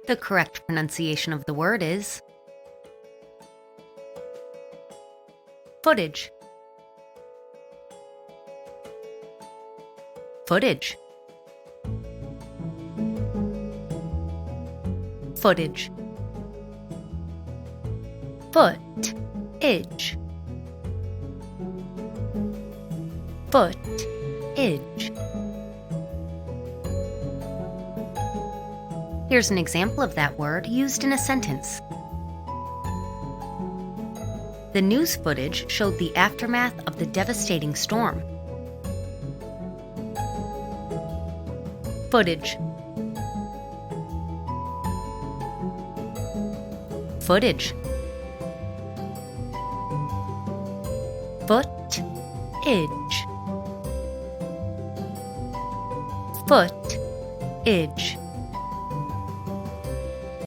The correct pronunciation of the word is footage. Footage. Footage. Foot-idge. Foot-idge. Here's an example of that word used in a sentence. The news footage showed the aftermath of the devastating storm. Footage. Footage. Foot-idge. Foot-idge.